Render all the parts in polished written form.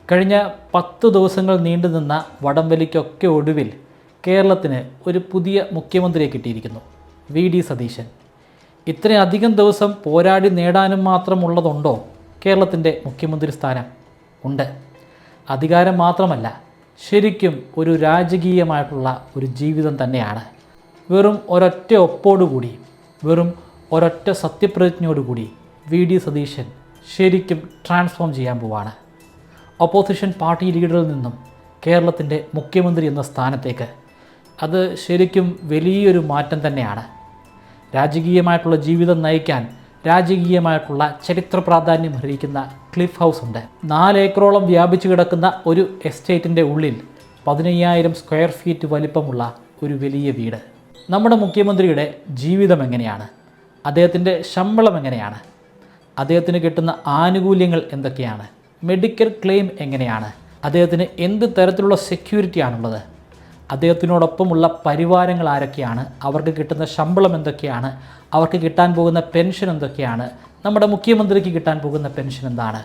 കഴിഞ്ഞ 10 ദിവസങ്ങൾ നീണ്ടുനിന്ന വടംവലിക്കൊക്കെ ഒടുവിൽ കേരളത്തിന് ഒരു പുതിയ മുഖ്യമന്ത്രിയെ കിട്ടിയിരിക്കുന്നു. വി സതീശൻ. ഇത്രയധികം ദിവസം പോരാടി നേടാനും മാത്രമുള്ളതുണ്ടോ കേരളത്തിൻ്റെ മുഖ്യമന്ത്രി സ്ഥാനം? ഉണ്ട്. അധികാരം മാത്രമല്ല, ശരിക്കും ഒരു രാജകീയമായിട്ടുള്ള ഒരു ജീവിതം തന്നെയാണ്. വെറും ഒരൊറ്റ ഒപ്പോടുകൂടി, വെറും ഒരൊറ്റ സത്യപ്രതിജ്ഞയോടുകൂടി വി സതീശൻ ശരിക്കും ട്രാൻസ്ഫോം ചെയ്യാൻ പോവാണ്. ഓപ്പോസിഷൻ പാർട്ടി ലീഡറിൽ നിന്നും കേരളത്തിൻ്റെ മുഖ്യമന്ത്രി എന്ന സ്ഥാനത്തേക്ക്. അത് ശരിക്കും വലിയൊരു മാറ്റം തന്നെയാണ്. രാജകീയമായിട്ടുള്ള ജീവിതം നയിക്കാൻ രാജകീയമായിട്ടുള്ള ചരിത്ര പ്രാധാന്യം അർഹിക്കുന്ന ക്ലിഫ് ഹൗസ് ഉണ്ട്. 4 ഏക്കറോളം വ്യാപിച്ചു കിടക്കുന്ന ഒരു എസ്റ്റേറ്റിൻ്റെ ഉള്ളിൽ 15,000 സ്ക്വയർ ഫീറ്റ് വലിപ്പമുള്ള ഒരു വലിയ വീട്. നമ്മുടെ മുഖ്യമന്ത്രിയുടെ ജീവിതം എങ്ങനെയാണ്? അദ്ദേഹത്തിൻ്റെ ശമ്പളം എങ്ങനെയാണ്? അദ്ദേഹത്തിന് കിട്ടുന്ന ആനുകൂല്യങ്ങൾ എന്തൊക്കെയാണ്? മെഡിക്കൽ ക്ലെയിം എങ്ങനെയാണ്? അദ്ദേഹത്തിന് എന്ത് തരത്തിലുള്ള സെക്യൂരിറ്റിയാണുള്ളത്? അദ്ദേഹത്തിനോടൊപ്പമുള്ള പരിവാരങ്ങൾ ആരൊക്കെയാണ്? അവർക്ക് കിട്ടുന്ന ശമ്പളം എന്തൊക്കെയാണ്? അവർക്ക് കിട്ടാൻ പോകുന്ന പെൻഷൻ എന്തൊക്കെയാണ്? നമ്മുടെ മുഖ്യമന്ത്രിക്ക് കിട്ടാൻ പോകുന്ന പെൻഷൻ എന്താണ്?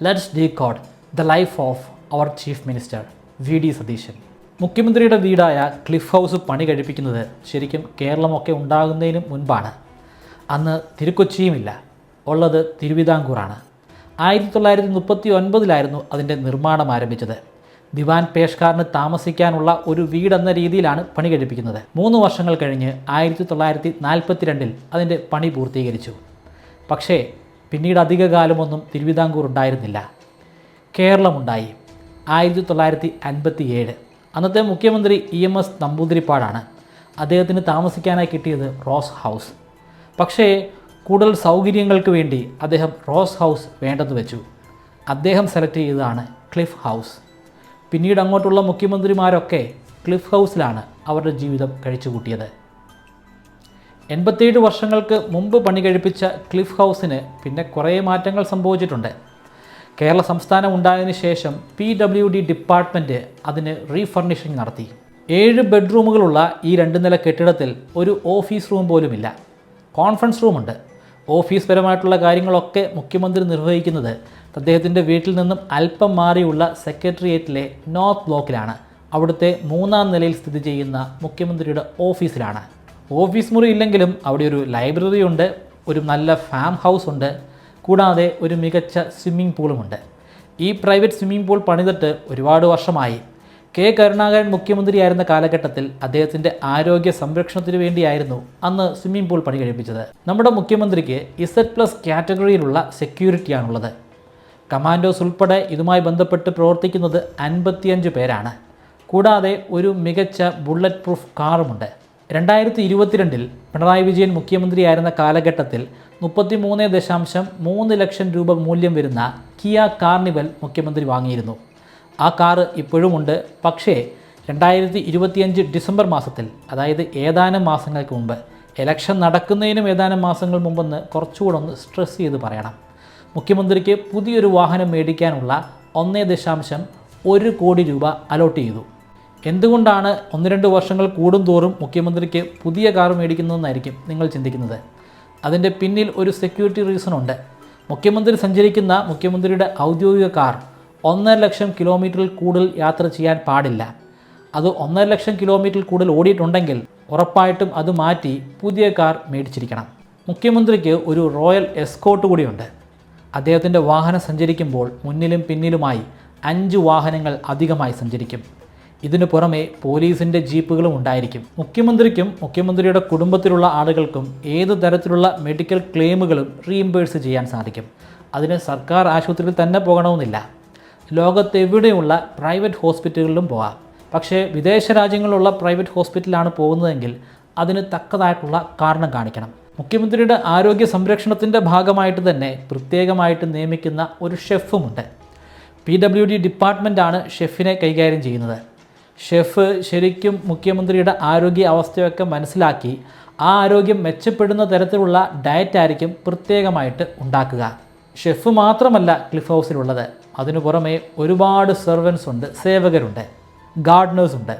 Let's decode the life of our chief minister V Satheesan. മുഖ്യമന്ത്രിയുടെ വീടായ ക്ലിഫ് ഹൗസ് പണി കഴിപ്പിക്കുന്നത് ശരിക്കും കേരളമൊക്കെ ഉണ്ടാകുന്നതിന് മുൻപാണ്. അന്ന് തിരുക്കൊച്ചിയുമില്ല, ഉള്ളത് തിരുവിതാംകൂറാണ്. 1939 അതിൻ്റെ നിർമ്മാണം ആരംഭിച്ചത്. ദിവാൻ പേഷ്കാറിന് താമസിക്കാനുള്ള ഒരു വീടെന്ന രീതിയിലാണ് പണി കഴിപ്പിക്കുന്നത്. 3 വർഷങ്ങൾ കഴിഞ്ഞ് 1942 അതിൻ്റെ പണി പൂർത്തീകരിച്ചു. പക്ഷേ പിന്നീട് അധിക കാലമൊന്നും തിരുവിതാംകൂർ ഉണ്ടായിരുന്നില്ല. കേരളമുണ്ടായി. 1957 അന്നത്തെ മുഖ്യമന്ത്രി EMS നമ്പൂതിരിപ്പാടാണ്. അദ്ദേഹത്തിന് താമസിക്കാനായി കിട്ടിയത് റോസ് ഹൗസ്. പക്ഷേ കൂടുതൽ സൗകര്യങ്ങൾക്ക് വേണ്ടി അദ്ദേഹം റോസ് ഹൗസ് വേണ്ടെന്ന് വെച്ചു. അദ്ദേഹം സെലക്ട് ചെയ്തതാണ് ക്ലിഫ് ഹൗസ്. പിന്നീട് അങ്ങോട്ടുള്ള മുഖ്യമന്ത്രിമാരൊക്കെ ക്ലിഫ് ഹൗസിലാണ് അവരുടെ ജീവിതം കഴിച്ചുകൂട്ടിയത്. 87 വർഷങ്ങൾക്ക് മുമ്പ് പണി കഴിപ്പിച്ച ക്ലിഫ് ഹൗസിന് പിന്നെ കുറേ മാറ്റങ്ങൾ സംഭവിച്ചിട്ടുണ്ട്. കേരള സംസ്ഥാനം ഉണ്ടായതിനു ശേഷം PWD ഡിപ്പാർട്ട്മെൻറ്റ് അതിന് റീഫർണിഷിംഗ് നടത്തി. 7 ബെഡ്റൂമുകളുള്ള ഈ 2 നില കെട്ടിടത്തിൽ ഒരു ഓഫീസ് റൂം പോലുമില്ല. കോൺഫറൻസ് റൂമുണ്ട്. ഓഫീസ് പരമായിട്ടുള്ള കാര്യങ്ങളൊക്കെ മുഖ്യമന്ത്രി നിർവഹിക്കുന്നത് അദ്ദേഹത്തിൻ്റെ വീട്ടിൽ നിന്നും അല്പം മാറിയുള്ള സെക്രട്ടേറിയറ്റിലെ നോർത്ത് ബ്ലോക്കിലാണ്. അവിടുത്തെ 3-ാം നിലയിൽ സ്ഥിതി ചെയ്യുന്ന മുഖ്യമന്ത്രിയുടെ ഓഫീസിലാണ്. ഓഫീസ് മുറി ഇല്ലെങ്കിലും അവിടെ ഒരു ലൈബ്രറി ഉണ്ട്, ഒരു നല്ല ഫാം ഹൗസ് ഉണ്ട്, കൂടാതെ ഒരു മികച്ച സ്വിമ്മിംഗ് പൂളുമുണ്ട്. ഈ പ്രൈവറ്റ് സ്വിമ്മിംഗ് പൂൾ പണിതിട്ട് ഒരുപാട് വർഷമായി. കെ കരുണാകരൻ മുഖ്യമന്ത്രിയായിരുന്ന കാലഘട്ടത്തിൽ അദ്ദേഹത്തിൻ്റെ ആരോഗ്യ സംരക്ഷണത്തിന് വേണ്ടിയായിരുന്നു അന്ന് സ്വിമ്മിംഗ് പൂൾ പണി കഴിപ്പിച്ചത്. നമ്മുടെ മുഖ്യമന്ത്രിക്ക് Z+ കാറ്റഗറിയിലുള്ള സെക്യൂരിറ്റിയാണുള്ളത്. കമാൻഡോസ് ഉൾപ്പെടെ ഇതുമായി ബന്ധപ്പെട്ട് പ്രവർത്തിക്കുന്നത് 55 പേരാണ്. കൂടാതെ ഒരു മികച്ച ബുള്ളറ്റ് പ്രൂഫ് കാറുമുണ്ട്. 2022 പിണറായി വിജയൻ മുഖ്യമന്ത്രിയായിരുന്ന കാലഘട്ടത്തിൽ 33.3 ലക്ഷം രൂപ മൂല്യം വരുന്ന കിയ കാർണിവൽ മുഖ്യമന്ത്രി വാങ്ങിയിരുന്നു. ആ കാറ് ഇപ്പോഴുമുണ്ട്. പക്ഷേ 2025 ഡിസംബർ മാസത്തിൽ, അതായത് ഏതാനും മാസങ്ങൾക്ക് മുമ്പ്, ഇലക്ഷൻ നടക്കുന്നതിനും ഏതാനും മാസങ്ങൾ മുമ്പെന്ന് കുറച്ചുകൂടെ ഒന്ന് സ്ട്രെസ് ചെയ്ത് പറയണം, മുഖ്യമന്ത്രിക്ക് പുതിയൊരു വാഹനം മേടിക്കാനുള്ള 1.1 കോടി രൂപ അലോട്ട് ചെയ്തു. എന്തുകൊണ്ടാണ് 1-2 വർഷങ്ങൾ കൂടുന്തോറും മുഖ്യമന്ത്രിക്ക് പുതിയ കാർ മേടിക്കുന്നതെന്നായിരിക്കും നിങ്ങൾ ചിന്തിക്കുന്നത്. അതിൻ്റെ പിന്നിൽ ഒരു സെക്യൂരിറ്റി റീസൺ ഉണ്ട്. മുഖ്യമന്ത്രി സഞ്ചരിക്കുന്ന മുഖ്യമന്ത്രിയുടെ ഔദ്യോഗിക കാർ 1.5 ലക്ഷം കിലോമീറ്ററിൽ കൂടുതൽ യാത്ര ചെയ്യാൻ പാടില്ല. അത് 1.5 ലക്ഷം കിലോമീറ്ററിൽ കൂടുതൽ ഓടിയിട്ടുണ്ടെങ്കിൽ ഉറപ്പായിട്ടും അത് മാറ്റി പുതിയ കാർ മേടിച്ചിരിക്കണം. മുഖ്യമന്ത്രിക്ക് ഒരു റോയൽ എസ്കോർട്ട് കൂടിയുണ്ട്. അദ്ദേഹത്തിൻ്റെ വാഹനം സഞ്ചരിക്കുമ്പോൾ മുന്നിലും പിന്നിലുമായി 5 വാഹനങ്ങൾ അധികമായി സഞ്ചരിക്കും. ഇതിനു പുറമെ പോലീസിൻ്റെ ജീപ്പുകളും ഉണ്ടായിരിക്കും. മുഖ്യമന്ത്രിക്കും മുഖ്യമന്ത്രിയുടെ കുടുംബത്തിലുള്ള ആളുകൾക്കും ഏത് തരത്തിലുള്ള മെഡിക്കൽ ക്ലെയിമുകളും റീഇംബേഴ്സ് ചെയ്യാൻ സാധിക്കും. അതിന് സർക്കാർ ആശുപത്രിയിൽ തന്നെ പോകണമെന്നില്ല. ലോകത്തെവിടെയുള്ള പ്രൈവറ്റ് ഹോസ്പിറ്റലുകളിലും പോകാം. പക്ഷേ വിദേശ രാജ്യങ്ങളിലുള്ള പ്രൈവറ്റ് ഹോസ്പിറ്റലാണ് പോകുന്നതെങ്കിൽ അതിന് തക്കതായിട്ടുള്ള കാരണം കാണിക്കണം. മുഖ്യമന്ത്രിയുടെ ആരോഗ്യ സംരക്ഷണത്തിൻ്റെ ഭാഗമായിട്ട് തന്നെ പ്രത്യേകമായിട്ട് നിയമിക്കുന്ന ഒരു ഷെഫുമുണ്ട്. PWD ഡിപ്പാർട്ട്മെൻറ്റാണ് ഷെഫിനെ കൈകാര്യം ചെയ്യുന്നത്. ഷെഫ് ശരിക്കും മുഖ്യമന്ത്രിയുടെ ആരോഗ്യ അവസ്ഥയൊക്കെ മനസ്സിലാക്കി ആ ആരോഗ്യം മെച്ചപ്പെടുന്ന തരത്തിലുള്ള ഡയറ്റായിരിക്കും പ്രത്യേകമായിട്ട് ഉണ്ടാക്കുക. ഷെഫ് മാത്രമല്ല ക്ലിഫ് ഹൗസിലുള്ളത്. അതിനു പുറമെ ഒരുപാട് സെർവൻസ് ഉണ്ട്, സേവകരുണ്ട്, ഗാർഡനേഴ്സ് ഉണ്ട്.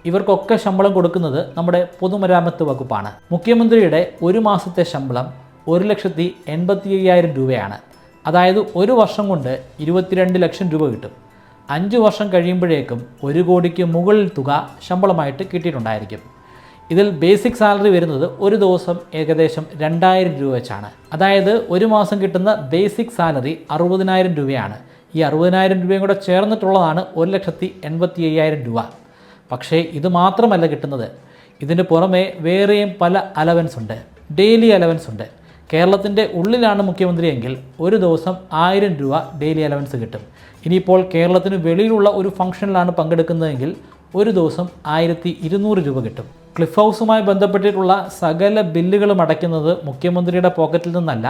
ഇവർക്കൊക്കെ ശമ്പളം കൊടുക്കുന്നത് നമ്മുടെ പൊതുമരാമത്ത് വകുപ്പാണ്. മുഖ്യമന്ത്രിയുടെ ഒരു മാസത്തെ ശമ്പളം 1,85,000 രൂപയാണ്. അതായത് ഒരു വർഷം കൊണ്ട് 22 ലക്ഷം രൂപ കിട്ടും. 5 വർഷം കഴിയുമ്പോഴേക്കും 1 കോടിക്ക് മുകളിൽ തുക ശമ്പളമായിട്ട് കിട്ടിയിട്ടുണ്ടായിരിക്കും. ഇതിൽ ബേസിക് സാലറി വരുന്നത് ഒരു ദിവസം ഏകദേശം 2000 രൂപ വെച്ചാണ്. അതായത് ഒരു മാസം കിട്ടുന്ന ബേസിക് സാലറി 60,000 രൂപയാണ്. ഈ 60,000 രൂപയും കൂടെ ചേർന്നിട്ടുള്ളതാണ് 1,85,000 രൂപ. പക്ഷേ ഇത് മാത്രമല്ല കിട്ടുന്നത്. ഇതിന് പുറമെ വേറെയും പല അലവൻസ് ഉണ്ട്, ഡെയിലി അലവൻസ് ഉണ്ട്. കേരളത്തിൻ്റെ ഉള്ളിലാണ് മുഖ്യമന്ത്രിയെങ്കിൽ ഒരു ദിവസം 1000 രൂപ ഡെയിലി അലവൻസ് കിട്ടും. ഇനിയിപ്പോൾ കേരളത്തിന് വെളിയിലുള്ള ഒരു ഫംഗ്ഷനിലാണ് പങ്കെടുക്കുന്നതെങ്കിൽ ഒരു ദിവസം 1200 രൂപ കിട്ടും. ക്ലിഫ് ഹൗസുമായി ബന്ധപ്പെട്ടിട്ടുള്ള സകല ബില്ലുകളും അടയ്ക്കുന്നത് മുഖ്യമന്ത്രിയുടെ പോക്കറ്റിൽ നിന്നല്ല,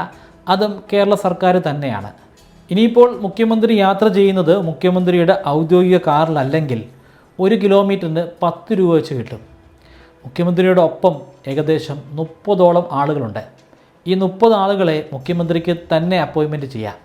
അതും കേരള സർക്കാർ തന്നെയാണ്. ഇനിയിപ്പോൾ മുഖ്യമന്ത്രി യാത്ര ചെയ്യുന്നത് മുഖ്യമന്ത്രിയുടെ ഔദ്യോഗിക കാറിലല്ലെങ്കിൽ 1 കിലോമീറ്ററിന് 10 രൂപ വെച്ച് കിട്ടും. മുഖ്യമന്ത്രിയുടെ ഒപ്പം ഏകദേശം 30ഓളം ആളുകളുണ്ട്. ഈ 30 ആളുകളെ മുഖ്യമന്ത്രിക്ക് തന്നെ അപ്പോയിൻമെൻറ്റ് ചെയ്യാം.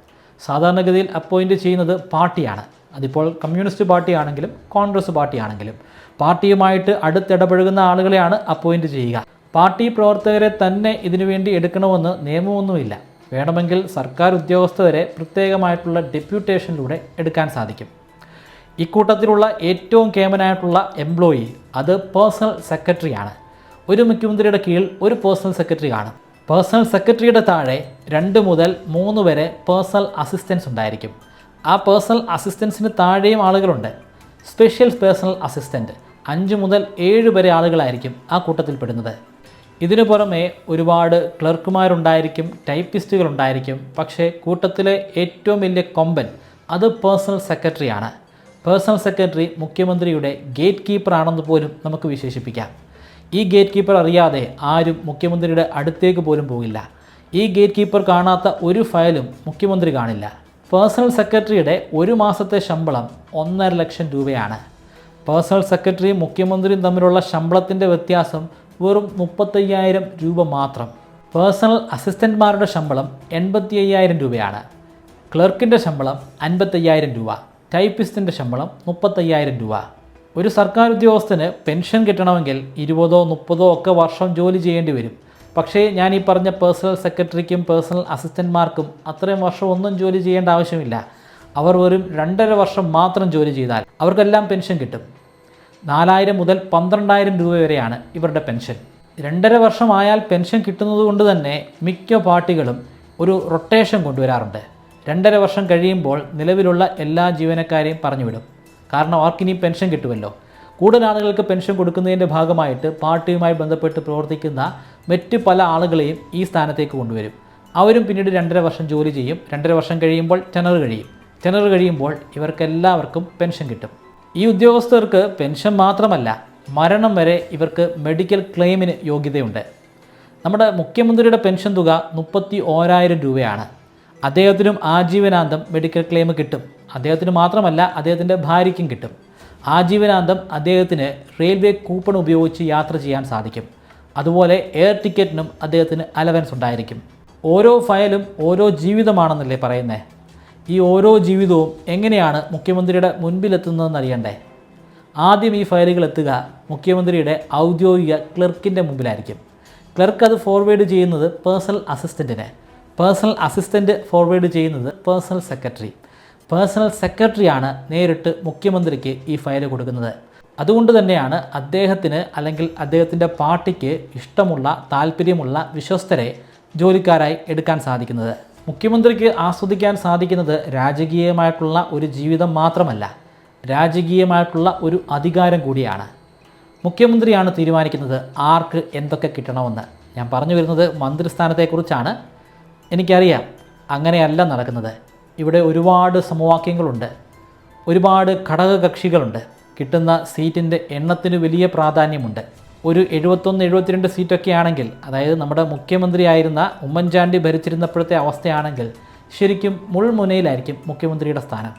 സാധാരണഗതിയിൽ അപ്പോയിൻറ്റ് ചെയ്യുന്നത് പാർട്ടിയാണ്. അതിപ്പോൾ കമ്മ്യൂണിസ്റ്റ് പാർട്ടിയാണെങ്കിലും കോൺഗ്രസ് പാർട്ടിയാണെങ്കിലും പാർട്ടിയുമായിട്ട് അടുത്തിടപഴകുന്ന ആളുകളെയാണ് അപ്പോയിൻറ്റ് ചെയ്യുക. പാർട്ടി പ്രവർത്തകരെ തന്നെ ഇതിനുവേണ്ടി എടുക്കണമെന്ന് നിയമമൊന്നുമില്ല. വേണമെങ്കിൽ സർക്കാർ ഉദ്യോഗസ്ഥരെ പ്രത്യേകമായിട്ടുള്ള ഡെപ്യൂട്ടേഷനിലൂടെ എടുക്കാൻ സാധിക്കും. ഇക്കൂട്ടത്തിലുള്ള ഏറ്റവും കേമനായിട്ടുള്ള എംപ്ലോയി അത് പേഴ്സണൽ സെക്രട്ടറിയാണ്. ഒരു മുഖ്യമന്ത്രിയുടെ കീഴിൽ ഒരു പേഴ്സണൽ സെക്രട്ടറി കാണും. പേഴ്സണൽ സെക്രട്ടറിയുടെ താഴെ 2 മുതൽ 3 വരെ പേഴ്സണൽ അസിസ്റ്റൻസ് ഉണ്ടായിരിക്കും. ആ പേഴ്സണൽ അസിസ്റ്റൻസിന് താഴെയും ആളുകളുണ്ട്. സ്പെഷ്യൽ പേഴ്സണൽ അസിസ്റ്റൻറ്റ് 5 മുതൽ 7 വരെ ആളുകളായിരിക്കും ആ കൂട്ടത്തിൽപ്പെടുന്നത്. ഇതിനു പുറമെ ഒരുപാട് ക്ലർക്കുമാരുണ്ടായിരിക്കും, ടൈപ്പിസ്റ്റുകളുണ്ടായിരിക്കും. പക്ഷേ കൂട്ടത്തിലെ ഏറ്റവും വലിയ കൊമ്പൻ അത് പേഴ്സണൽ സെക്രട്ടറിയാണ്. പേഴ്സണൽ സെക്രട്ടറി മുഖ്യമന്ത്രിയുടെ ഗേറ്റ് കീപ്പർ ആണെന്ന് പോലും നമുക്ക് വിശേഷിപ്പിക്കാം. ഈ ഗേറ്റ് കീപ്പർ അറിയാതെ ആരും മുഖ്യമന്ത്രിയുടെ അടുത്തേക്ക് പോലും പോകില്ല. ഈ ഗേറ്റ് കീപ്പർ കാണാത്ത ഒരു ഫയലും മുഖ്യമന്ത്രി കാണില്ല. പേഴ്സണൽ സെക്രട്ടറിയുടെ ഒരു മാസത്തെ ശമ്പളം 1.5 ലക്ഷം രൂപയാണ്. പേഴ്സണൽ സെക്രട്ടറിയും മുഖ്യമന്ത്രിയും തമ്മിലുള്ള ശമ്പളത്തിൻ്റെ വ്യത്യാസം വെറും 35,000 രൂപ മാത്രം. പേഴ്സണൽ അസിസ്റ്റൻ്റ്മാരുടെ ശമ്പളം 85,000 രൂപയാണ്. ക്ലർക്കിൻ്റെ ശമ്പളം 55,000 രൂപ. ടൈപ്പിസ്റ്റിൻ്റെ ശമ്പളം 35,000 രൂപ. ഒരു സർക്കാർ ഉദ്യോഗസ്ഥന് പെൻഷൻ കിട്ടണമെങ്കിൽ 20 30 ഒക്കെ വർഷം ജോലി ചെയ്യേണ്ടി വരും. പക്ഷേ ഞാൻ ഈ പറഞ്ഞ പേഴ്സണൽ സെക്രട്ടറിക്കും പേഴ്സണൽ അസിസ്റ്റൻ്റ്മാർക്കും അത്രയും വർഷം ഒന്നും ജോലി ചെയ്യേണ്ട ആവശ്യമില്ല. അവർ വെറും 2.5 വർഷം മാത്രം ജോലി ചെയ്താൽ അവർക്കെല്ലാം പെൻഷൻ കിട്ടും. 4,000 മുതൽ 12,000 രൂപ വരെയാണ് ഇവരുടെ പെൻഷൻ. 2.5 വർഷമായാൽ പെൻഷൻ കിട്ടുന്നത് കൊണ്ട് തന്നെ മിക്ക പാർട്ടികളും ഒരു റൊട്ടേഷൻ കൊണ്ടുവരാറുണ്ട്. 2.5 വർഷം കഴിയുമ്പോൾ നിലവിലുള്ള എല്ലാ ജീവനക്കാരെയും പറഞ്ഞുവിടും. കാരണം അവർക്കിനി പെൻഷൻ കിട്ടുമല്ലോ. കൂടുതൽ ആളുകൾക്ക് പെൻഷൻ കൊടുക്കുന്നതിൻ്റെ ഭാഗമായിട്ട് പാർട്ടിയുമായി ബന്ധപ്പെട്ട് പ്രവർത്തിക്കുന്ന മറ്റ് പല ആളുകളെയും ഈ സ്ഥാനത്തേക്ക് കൊണ്ടുവരും. അവരും പിന്നീട് 2.5 വർഷം ജോലി ചെയ്യും. 2.5 വർഷം കഴിയുമ്പോൾ ടെനർ കഴിയും. ടെനർ കഴിയുമ്പോൾ ഇവർക്കെല്ലാവർക്കും പെൻഷൻ കിട്ടും. ഈ ഉദ്യോഗസ്ഥർക്ക് പെൻഷൻ മാത്രമല്ല, മരണം വരെ ഇവർക്ക് മെഡിക്കൽ ക്ലെയിമിന് യോഗ്യതയുണ്ട്. നമ്മുടെ മുഖ്യമന്ത്രിയുടെ പെൻഷൻ തുക 31,000 രൂപയാണ്. അദ്ദേഹത്തിനും ആജീവനാന്തം മെഡിക്കൽ ക്ലെയിം കിട്ടും. അദ്ദേഹത്തിന് മാത്രമല്ല, അദ്ദേഹത്തിൻ്റെ ഭാര്യയ്ക്കും കിട്ടും. ആജീവനാന്തം അദ്ദേഹത്തിന് റെയിൽവേ കൂപ്പൺ ഉപയോഗിച്ച് യാത്ര ചെയ്യാൻ സാധിക്കും. അതുപോലെ എയർ ടിക്കറ്റിനും അദ്ദേഹത്തിന് അലവൻസ് ഉണ്ടായിരിക്കും. ഓരോ ഫയലും ഓരോ ജീവിതമാണെന്നല്ലേ പറയുന്നത്. ഈ ഓരോ ജീവിതവും എങ്ങനെയാണ് മുഖ്യമന്ത്രിയുടെ മുൻപിലെത്തുന്നതെന്ന് അറിയണ്ടേ? ആദ്യം ഈ ഫയലുകൾ എത്തുക മുഖ്യമന്ത്രിയുടെ ഔദ്യോഗിക ക്ലർക്കിൻ്റെ മുമ്പിലായിരിക്കും. ക്ലർക്ക് അത് ഫോർവേഡ് ചെയ്യുന്നത് പേഴ്സണൽ അസിസ്റ്റൻറ്റിന്. പേഴ്സണൽ അസിസ്റ്റൻറ്റ് ഫോർവേഡ് ചെയ്യുന്നത് പേഴ്സണൽ സെക്രട്ടറി. പേഴ്സണൽ സെക്രട്ടറിയാണ് നേരിട്ട് മുഖ്യമന്ത്രിക്ക് ഈ ഫയൽ കൊടുക്കുന്നത്. അതുകൊണ്ട് തന്നെയാണ് അദ്ദേഹത്തിന് അല്ലെങ്കിൽ അദ്ദേഹത്തിൻ്റെ പാർട്ടിക്ക് ഇഷ്ടമുള്ള താല്പര്യമുള്ള വിശ്വസ്തരെ ജോലിക്കാരായി എടുക്കാൻ സാധിക്കുന്നത്. മുഖ്യമന്ത്രിക്ക് ആസ്വദിക്കാൻ സാധിക്കുന്നത് രാജകീയമായിട്ടുള്ള ഒരു ജീവിതം മാത്രമല്ല, രാജകീയമായിട്ടുള്ള ഒരു അധികാരം കൂടിയാണ്. മുഖ്യമന്ത്രിയാണ് തീരുമാനിക്കുന്നത് ആർക്ക് എന്തൊക്കെ കിട്ടണമെന്ന്. ഞാൻ പറഞ്ഞു വരുന്നത് മന്ത്രിസ്ഥാനത്തെക്കുറിച്ചാണ്. എനിക്കറിയാം അങ്ങനെയല്ല നടക്കുന്നത്. ഇവിടെ ഒരുപാട് സമവാക്യങ്ങളുണ്ട്, ഒരുപാട് ഘടകകക്ഷികളുണ്ട്. കിട്ടുന്ന സീറ്റിൻ്റെ എണ്ണത്തിന് വലിയ പ്രാധാന്യമുണ്ട്. ഒരു 71-72 സീറ്റൊക്കെ ആണെങ്കിൽ, അതായത് നമ്മുടെ മുഖ്യമന്ത്രിയായിരുന്ന ഉമ്മൻചാണ്ടി ഭരിച്ചിരുന്നപ്പോഴത്തെ അവസ്ഥയാണെങ്കിൽ ശരിക്കും മുൾമുനയിലായിരിക്കും മുഖ്യമന്ത്രിയുടെ സ്ഥാനം.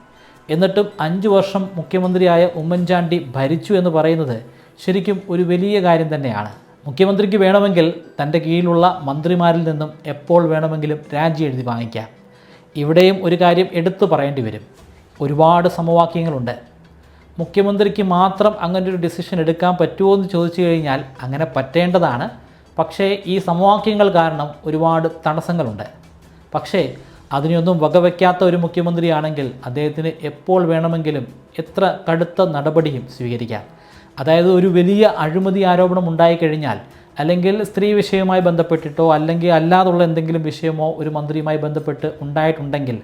എന്നിട്ടും 5 വർഷം മുഖ്യമന്ത്രിയായ ഉമ്മൻചാണ്ടി ഭരിച്ചു എന്ന് പറയുന്നത് ശരിക്കും ഒരു വലിയ കാര്യം തന്നെയാണ്. മുഖ്യമന്ത്രിക്ക് വേണമെങ്കിൽ തൻ്റെ കീഴിലുള്ള മന്ത്രിമാരിൽ നിന്നും എപ്പോൾ വേണമെങ്കിലും രാജി എഴുതി വാങ്ങിക്കാം. ഇവിടെയും ഒരു കാര്യം എടുത്തു പറയേണ്ടി വരും. ഒരുപാട് സമവാക്യങ്ങളുണ്ട്. മുഖ്യമന്ത്രിക്ക് മാത്രം അങ്ങനൊരു ഡിസിഷൻ എടുക്കാൻ പറ്റുമോ എന്ന് ചോദിച്ചു കഴിഞ്ഞാൽ അങ്ങനെ പറ്റേണ്ടതാണ്. പക്ഷേ ഈ സമവാക്യങ്ങൾ കാരണം ഒരുപാട് തടസ്സങ്ങളുണ്ട്. പക്ഷേ അതിനെയൊന്നും വകവയ്ക്കാത്ത ഒരു മുഖ്യമന്ത്രിയാണെങ്കിൽ അദ്ദേഹത്തിന് എപ്പോൾ വേണമെങ്കിലും എത്ര കടുത്ത നടപടിയും സ്വീകരിക്കാം. അതായത് ഒരു വലിയ അഴിമതി ആരോപണം ഉണ്ടായിക്കഴിഞ്ഞാൽ, അല്ലെങ്കിൽ സ്ത്രീ വിഷയവുമായി ബന്ധപ്പെട്ടിട്ടോ അല്ലെങ്കിൽ അല്ലാതുള്ള എന്തെങ്കിലും വിഷയമോ ഒരു മന്ത്രിയുമായി ബന്ധപ്പെട്ട് ഉണ്ടായിട്ടുണ്ടെങ്കിൽ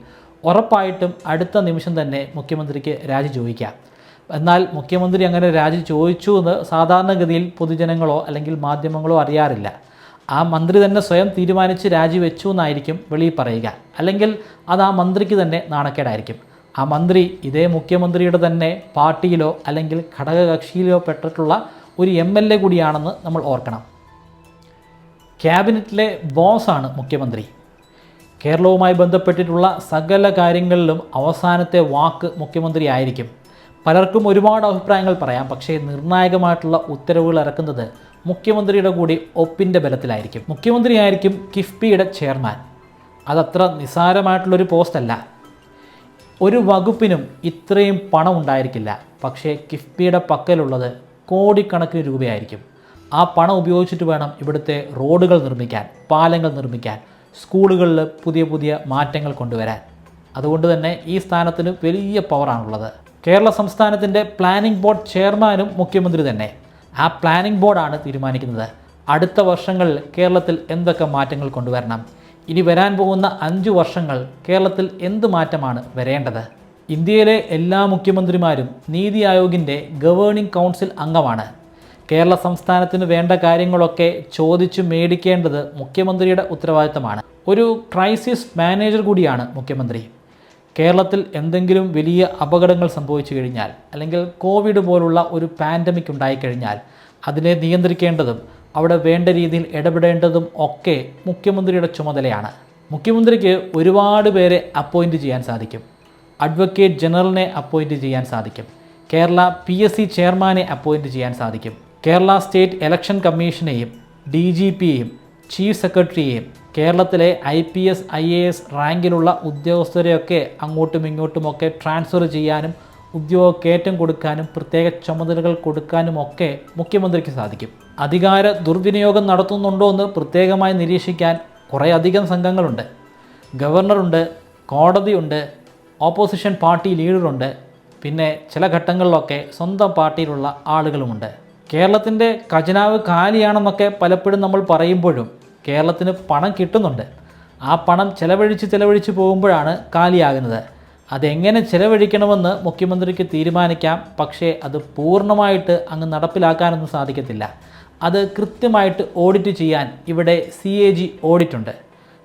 ഉറപ്പായിട്ടും അടുത്ത നിമിഷം തന്നെ മുഖ്യമന്ത്രിക്ക് രാജി ചോദിക്കാം. എന്നാൽ മുഖ്യമന്ത്രി അങ്ങനെ രാജി ചോദിച്ചു എന്ന് സാധാരണഗതിയിൽ പൊതുജനങ്ങളോ അല്ലെങ്കിൽ മാധ്യമങ്ങളോ അറിയാറില്ല. ആ മന്ത്രി തന്നെ സ്വയം തീരുമാനിച്ച് രാജിവെച്ചു എന്നായിരിക്കും വെളിയിൽ പറയുക. അല്ലെങ്കിൽ അത് ആ മന്ത്രിക്ക് തന്നെ നാണക്കേടായിരിക്കും. ആ മന്ത്രി ഇതേ മുഖ്യമന്ത്രിയുടെ തന്നെ പാർട്ടിയിലോ അല്ലെങ്കിൽ ഘടകകക്ഷിയിലോ പെട്ടിട്ടുള്ള ഒരു MLA കൂടിയാണെന്ന് നമ്മൾ ഓർക്കണം. ക്യാബിനറ്റിലെ ബോസാണ് മുഖ്യമന്ത്രി. കേരളവുമായി ബന്ധപ്പെട്ടിട്ടുള്ള സകല കാര്യങ്ങളിലും അവസാനത്തെ വാക്ക് മുഖ്യമന്ത്രി ആയിരിക്കും. പലർക്കും ഒരുപാട് അഭിപ്രായങ്ങൾ പറയാം, പക്ഷേ നിർണായകമായിട്ടുള്ള ഉത്തരവുകൾ ഇറക്കുന്നത് മുഖ്യമന്ത്രിയുടെ കൂടി ഒപ്പിൻ്റെ ബലത്തിലായിരിക്കും. മുഖ്യമന്ത്രിയായിരിക്കും കിഫ്ബിയുടെ ചെയർമാൻ. അതത്ര നിസ്സാരമായിട്ടുള്ളൊരു പോസ്റ്റല്ല. ഒരു വകുപ്പിനും ഇത്രയും പണം ഉണ്ടായിരിക്കില്ല. പക്ഷേ കിഫ്ബിയുടെ പക്കലുള്ളത് കോടിക്കണക്കിന് രൂപയായിരിക്കും. ആ പണം ഉപയോഗിച്ചിട്ട് വേണം ഇവിടുത്തെ റോഡുകൾ നിർമ്മിക്കാൻ, പാലങ്ങൾ നിർമ്മിക്കാൻ, സ്കൂളുകളിൽ പുതിയ പുതിയ മാറ്റങ്ങൾ കൊണ്ടുവരാൻ. അതുകൊണ്ട് തന്നെ ഈ സ്ഥാനത്തിന് വലിയ പവറാണുള്ളത്. കേരള സംസ്ഥാനത്തിൻ്റെ പ്ലാനിംഗ് ബോർഡ് ചെയർമാനും മുഖ്യമന്ത്രി തന്നെ. ആ പ്ലാനിംഗ് ബോർഡാണ് തീരുമാനിക്കുന്നത് അടുത്ത വർഷങ്ങളിൽ കേരളത്തിൽ എന്തൊക്കെ മാറ്റങ്ങൾ കൊണ്ടുവരണം, ഇനി വരാൻ പോകുന്ന 5 വർഷങ്ങൾ കേരളത്തിൽ എന്ത് മാറ്റമാണ് വരേണ്ടത്. ഇന്ത്യയിലെ എല്ലാ മുഖ്യമന്ത്രിമാരും നീതി ആയോഗിൻ്റെ ഗവേണിംഗ് കൗൺസിൽ അംഗമാണ്. കേരള സംസ്ഥാനത്തിന് വേണ്ട കാര്യങ്ങളൊക്കെ ചോദിച്ചു മേടിക്കേണ്ടത് മുഖ്യമന്ത്രിയുടെ ഉത്തരവാദിത്തമാണ്. ഒരു ക്രൈസിസ് മാനേജർ കൂടിയാണ് മുഖ്യമന്ത്രി. കേരളത്തിൽ എന്തെങ്കിലും വലിയ അപകടങ്ങൾ സംഭവിച്ചു കഴിഞ്ഞാൽ, അല്ലെങ്കിൽ കോവിഡ് പോലുള്ള ഒരു പാൻഡമിക് ഉണ്ടായിക്കഴിഞ്ഞാൽ അതിനെ നിയന്ത്രിക്കേണ്ടതും അവിടെ വേണ്ട രീതിയിൽ ഇടപെടേണ്ടതും ഒക്കെ മുഖ്യമന്ത്രിയുടെ ചുമതലയാണ്. മുഖ്യമന്ത്രിക്ക് ഒരുപാട് പേരെ അപ്പോയിൻറ്റ് ചെയ്യാൻ സാധിക്കും. അഡ്വക്കേറ്റ് ജനറലിനെ അപ്പോയിൻറ്റ് ചെയ്യാൻ സാധിക്കും. കേരള PSC ചെയർമാനെ അപ്പോയിൻറ്റ് ചെയ്യാൻ സാധിക്കും. കേരള സ്റ്റേറ്റ് ഇലക്ഷൻ കമ്മീഷനെയും DGPയെയും ചീഫ് സെക്രട്ടറിയെയും കേരളത്തിലെ IPS IAS റാങ്കിലുള്ള ഉദ്യോഗസ്ഥരെയൊക്കെ അങ്ങോട്ടും ഇങ്ങോട്ടുമൊക്കെ ട്രാൻസ്ഫർ ചെയ്യാനും ഉദ്യോഗക്കയറ്റം കൊടുക്കാനും പ്രത്യേക ചുമതലകൾ കൊടുക്കാനുമൊക്കെ മുഖ്യമന്ത്രിക്ക് സാധിക്കും. അധികാര ദുർവിനിയോഗം നടത്തുന്നുണ്ടോ എന്ന് പ്രത്യേകമായി നിരീക്ഷിക്കാൻ കുറേയധികം സംഘങ്ങളുണ്ട്. ഗവർണറുണ്ട്, കോടതിയുണ്ട്, ഓപ്പോസിഷൻ പാർട്ടി ലീഡറുണ്ട്, പിന്നെ ചില ഘട്ടങ്ങളിലൊക്കെ സ്വന്തം പാർട്ടിയിലുള്ള ആളുകളുമുണ്ട്. കേരളത്തിൻ്റെ ഖജനാവ് കാലിയാണെന്നൊക്കെ പലപ്പോഴും നമ്മൾ പറയുമ്പോഴും കേരളത്തിന് പണം കിട്ടുന്നുണ്ട്. ആ പണം ചിലവഴിച്ച് പോകുമ്പോഴാണ് കാലിയാകുന്നത്. അതെങ്ങനെ ചിലവഴിക്കണമെന്ന് മുഖ്യമന്ത്രിക്ക് തീരുമാനിക്കാം. പക്ഷേ അത് പൂർണ്ണമായിട്ട് അങ്ങ് നടപ്പിലാക്കാനൊന്നും സാധിക്കത്തില്ല. അത് കൃത്യമായിട്ട് ഓഡിറ്റ് ചെയ്യാൻ ഇവിടെ CAG ഓഡിറ്റുണ്ട്.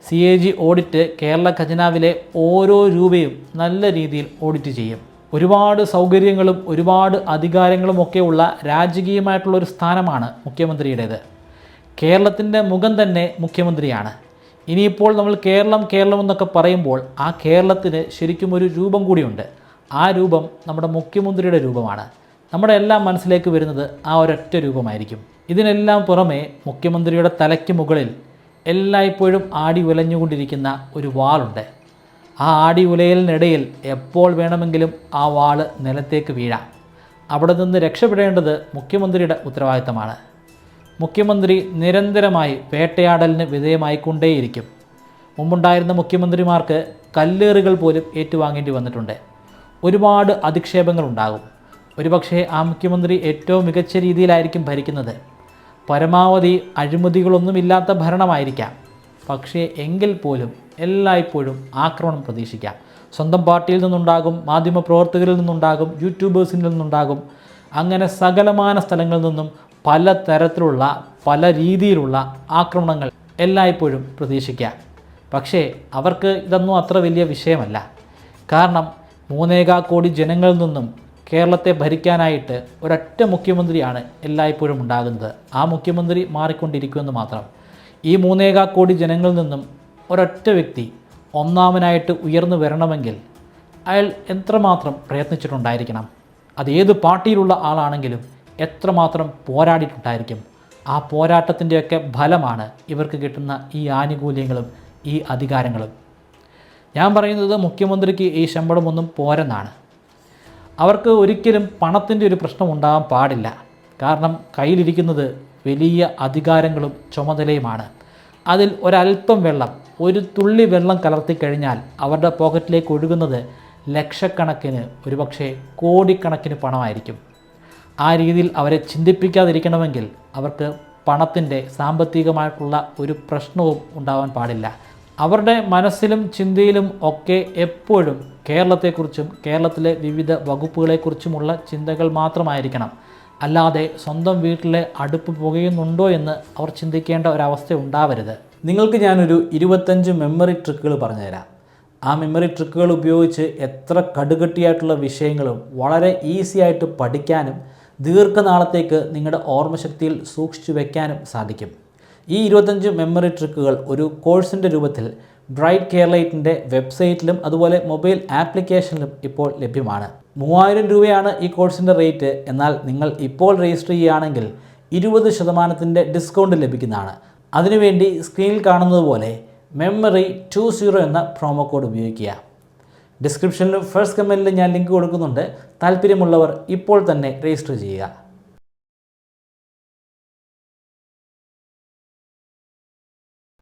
CAG ഓഡിറ്റ് കേരള ഖജനാവിലെ ഓരോ രൂപയും നല്ല രീതിയിൽ ഓഡിറ്റ് ചെയ്യും. ഒരുപാട് സൗകര്യങ്ങളും ഒരുപാട് അധികാരങ്ങളും ഒക്കെയുള്ള രാജകീയമായിട്ടുള്ളൊരു സ്ഥാനമാണ് മുഖ്യമന്ത്രിയുടേത്. കേരളത്തിൻ്റെ മുഖം തന്നെ മുഖ്യമന്ത്രിയാണ്. ഇനിയിപ്പോൾ നമ്മൾ കേരളം എന്നൊക്കെ പറയുമ്പോൾ ആ കേരളത്തിന് ശരിക്കും ഒരു രൂപം കൂടിയുണ്ട്. ആ രൂപം നമ്മുടെ മുഖ്യമന്ത്രിയുടെ രൂപമാണ്. നമ്മുടെ എല്ലാം മനസ്സിലേക്ക് വരുന്നത് ആ ഒരൊറ്റ രൂപമായിരിക്കും. ഇതിനെല്ലാം പുറമെ മുഖ്യമന്ത്രിയുടെ തലയ്ക്ക് മുകളിൽ എല്ലായ്പ്പോഴും ആടി ഉലഞ്ഞുകൊണ്ടിരിക്കുന്ന ഒരു വാളുണ്ട്. ആ ആടി ഉലയലിനിടയിൽ എപ്പോൾ വേണമെങ്കിലും ആ വാള് നിലത്തേക്ക് വീഴാം. അവിടെ നിന്ന് രക്ഷപ്പെടേണ്ടത് മുഖ്യമന്ത്രിയുടെ ഉത്തരവാദിത്തമാണ്. മുഖ്യമന്ത്രി നിരന്തരമായി വേട്ടയാടലിന് വിധേയമായിക്കൊണ്ടേയിരിക്കും. മുമ്പുണ്ടായിരുന്ന മുഖ്യമന്ത്രിമാർക്ക് കല്ലേറുകൾ പോലും ഏറ്റുവാങ്ങേണ്ടി വന്നിട്ടുണ്ട്. ഒരുപാട് അധിക്ഷേപങ്ങളുണ്ടാകും. ഒരുപക്ഷെ ആ മുഖ്യമന്ത്രി ഏറ്റവും മികച്ച രീതിയിലായിരിക്കും ഭരിക്കുന്നത്. പരമാവധി അഴിമതികളൊന്നുമില്ലാത്ത ഭരണമായിരിക്കാം. പക്ഷേ എങ്കിൽ പോലും എല്ലായ്പ്പോഴും ആക്രമണം പ്രതീക്ഷിക്കാം. സ്വന്തം പാർട്ടിയിൽ നിന്നുണ്ടാകും, മാധ്യമപ്രവർത്തകരിൽ നിന്നുണ്ടാകും, യൂട്യൂബേഴ്സിൽ നിന്നുണ്ടാകും. അങ്ങനെ സകലമാന സ്ഥലങ്ങളിൽ നിന്നും പല തരത്തിലുള്ള പല രീതിയിലുള്ള ആക്രമണങ്ങൾ എല്ലായ്പ്പോഴും പ്രതീക്ഷിക്കാം. പക്ഷേ അവർക്ക് ഇതൊന്നും അത്ര വലിയ വിഷയമല്ല. കാരണം 3.25 കോടി ജനങ്ങളിൽ നിന്നും കേരളത്തെ ഭരിക്കാനായിട്ട് ഒരൊറ്റ മുഖ്യമന്ത്രിയാണ് എല്ലായ്പ്പോഴും ഉണ്ടാകുന്നത്. ആ മുഖ്യമന്ത്രി മാറിക്കൊണ്ടിരിക്കുമെന്ന് മാത്രം. ഈ 3.25 കോടി ജനങ്ങളിൽ നിന്നും ഒരൊറ്റ വ്യക്തി ഒന്നാമനായിട്ട് ഉയർന്നു വരണമെങ്കിൽ അയാൾ എത്രമാത്രം പ്രയത്നിച്ചിട്ടുണ്ടായിരിക്കണം. അതേത് പാർട്ടിയിലുള്ള ആളാണെങ്കിലും എത്രമാത്രം പോരാടിയിട്ടുണ്ടായിരിക്കും. ആ പോരാട്ടത്തിൻ്റെയൊക്കെ ഫലമാണ് ഇവർക്ക് കിട്ടുന്ന ഈ ആനുകൂല്യങ്ങളും ഈ അധികാരങ്ങളും. ഞാൻ പറയുന്നത് മുഖ്യമന്ത്രിക്ക് ഈ ശമ്പളമൊന്നും പോരെന്നാണ്. അവർക്ക് ഒരിക്കലും പണത്തിൻ്റെ ഒരു പ്രശ്നം ഉണ്ടാകാൻ പാടില്ല. കാരണം കയ്യിലിരിക്കുന്നത് വലിയ അധികാരങ്ങളും ചുമതലയുമാണ്. അതിൽ ഒരല്പം വെള്ളം, ഒരു തുള്ളി വെള്ളം കലർത്തിക്കഴിഞ്ഞാൽ അവരുടെ പോക്കറ്റിലേക്ക് ഒഴുകുന്നത് ലക്ഷക്കണക്കിന്, ഒരുപക്ഷെ കോടിക്കണക്കിന് പണമായിരിക്കും. ആ രീതിയിൽ അവരെ ചിന്തിപ്പിക്കാതിരിക്കണമെങ്കിൽ അവർക്ക് പണത്തിൻ്റെ സാമ്പത്തികമായിട്ടുള്ള ഒരു പ്രശ്നവും ഉണ്ടാവാൻ പാടില്ല. അവരുടെ മനസ്സിലും ചിന്തയിലും ഒക്കെ എപ്പോഴും കേരളത്തെക്കുറിച്ചും കേരളത്തിലെ വിവിധ വകുപ്പുകളെക്കുറിച്ചുമുള്ള ചിന്തകൾ മാത്രമായിരിക്കണം. അല്ലാതെ സ്വന്തം വീട്ടിലെ അടുപ്പ് പുകയുന്നുണ്ടോ എന്ന് അവർ ചിന്തിക്കേണ്ട ഒരവസ്ഥ ഉണ്ടാവരുത്. നിങ്ങൾക്ക് ഞാനൊരു 25 മെമ്മറി ട്രിക്കുകൾ പറഞ്ഞുതരാം. ആ മെമ്മറി ട്രിക്കുകൾ ഉപയോഗിച്ച് എത്ര കടുകട്ടിയായിട്ടുള്ള വിഷയങ്ങളും വളരെ ഈസി ആയിട്ട് പഠിക്കാനും ദീർഘനാളത്തേക്ക് നിങ്ങളുടെ ഓർമ്മശക്തിയിൽ സൂക്ഷിച്ചു വയ്ക്കാനും സാധിക്കും. ഈ 25 മെമ്മറി ട്രിക്കുകൾ ഒരു കോഴ്സിൻ്റെ രൂപത്തിൽ ബ്രൈറ്റ് കേരളൈറ്റിൻ്റെ വെബ്സൈറ്റിലും അതുപോലെ മൊബൈൽ ആപ്ലിക്കേഷനിലും ഇപ്പോൾ ലഭ്യമാണ്. 3000 രൂപയാണ് ഈ കോഴ്സിൻ്റെ റേറ്റ്. എന്നാൽ നിങ്ങൾ ഇപ്പോൾ രജിസ്റ്റർ ചെയ്യുകയാണെങ്കിൽ 20% ഡിസ്കൗണ്ട് ലഭിക്കുന്നതാണ്. അതിനുവേണ്ടി സ്ക്രീനിൽ കാണുന്നത് പോലെ മെമ്മറി 20 എന്ന പ്രോമോ കോഡ് ഉപയോഗിക്കുക. ഡിസ്ക്രിപ്ഷനിലും ഫസ്റ്റ് കമൻറ്റിലും ഞാൻ ലിങ്ക് കൊടുക്കുന്നുണ്ട്. താല്പര്യമുള്ളവർ ഇപ്പോൾ തന്നെ രജിസ്റ്റർ ചെയ്യുക.